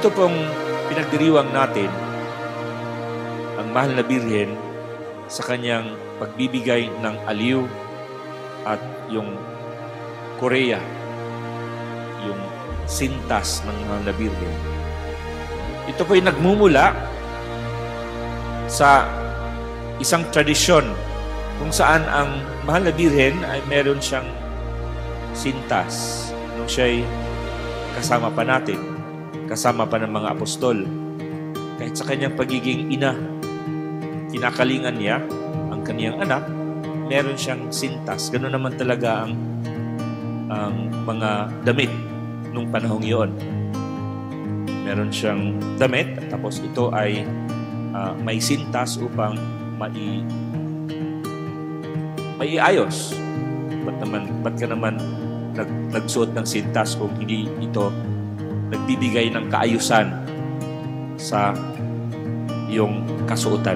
Ito pong pinagdiriwang natin ang mahal na Birhen sa kanyang pagbibigay ng aliw at yung Korea, yung sintas ng mahal na Birhen. Ito po ay nagmumula sa isang tradisyon kung saan ang mahal na Birhen ay meron siyang sintas nung siya'y kasama pa natin, kasama pa ng mga apostol. Kahit sa kanyang pagiging ina, kinakalingan niya ang kaniyang anak, meron siyang sintas. Ganoon naman talaga ang mga damit nung panahong iyon. Meron siyang damit, tapos ito ay may sintas upang maiayos. Ba't ka naman nagsuot ng sintas kung hindi ito nagbibigay ng kaayusan sa iyong kasuotan?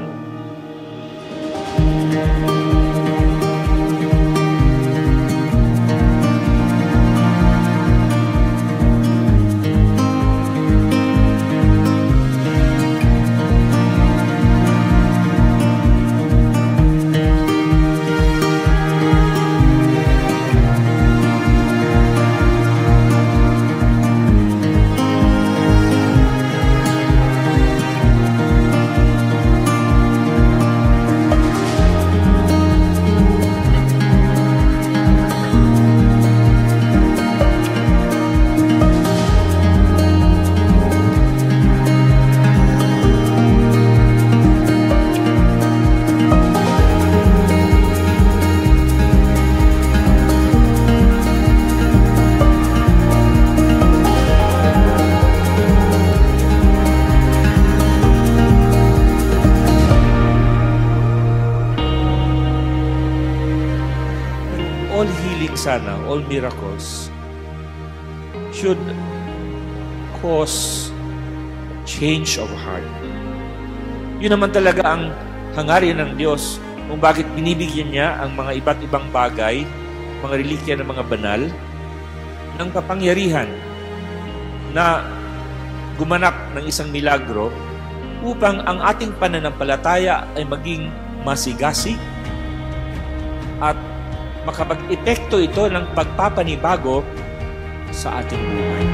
All healing sana, all miracles should cause change of heart. Yun naman talaga ang hangarin ng Diyos kung bakit binibigyan niya ang mga iba't ibang bagay, mga relikya ng mga banal, ng kapangyarihan na gumanap ng isang milagro upang ang ating pananampalataya ay maging masigasig at makapag-epekto ito ng pagpapanibago sa ating buhay.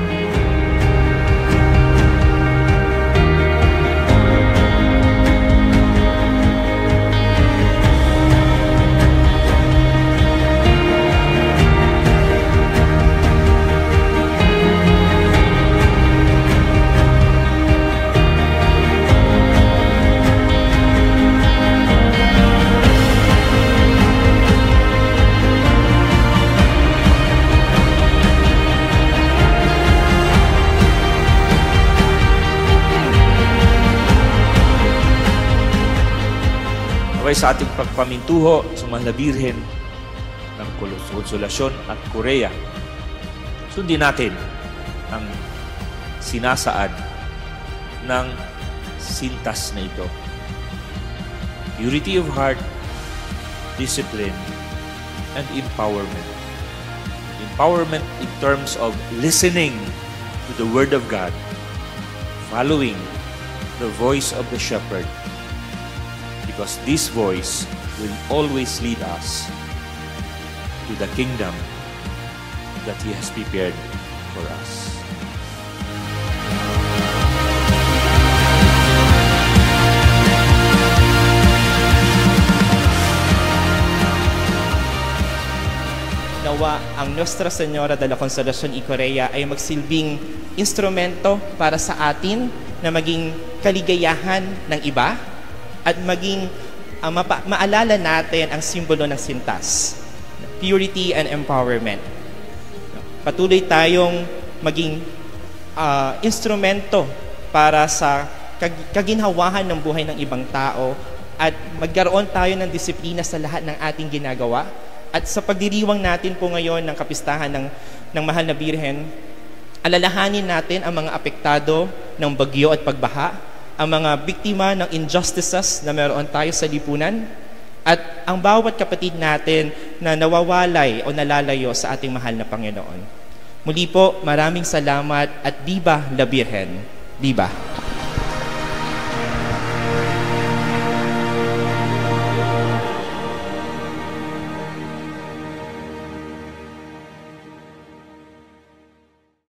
Sa ating pagpamintuho sa mahal na Birhen ng Konsolasyon at Korea, sundin natin ang sinasaad ng sintas na ito. Purity of heart, discipline, and empowerment. Empowerment in terms of listening to the Word of God, following the voice of the shepherd, because this voice will always lead us to the kingdom that He has prepared for us. Nawa ang Nuestra Señora de la Consolación y Korea ay magsilbing instrumento para sa atin na maging kaligayahan ng iba at maging maalala natin ang simbolo ng sintas, purity and empowerment. Patuloy tayong maging instrumento para sa kaginhawahan ng buhay ng ibang tao at magkaroon tayo ng disiplina sa lahat ng ating ginagawa. At sa pagdiriwang natin po ngayon ng kapistahan ng Mahal na Birhen, alalahanin natin ang mga apektado ng bagyo at pagbaha, ang mga biktima ng injustices na meron tayo sa lipunan, at ang bawat kapatid natin na nawawalay o nalalayo sa ating mahal na Panginoon. Muli po, maraming salamat at Viva la Birhen. Di ba?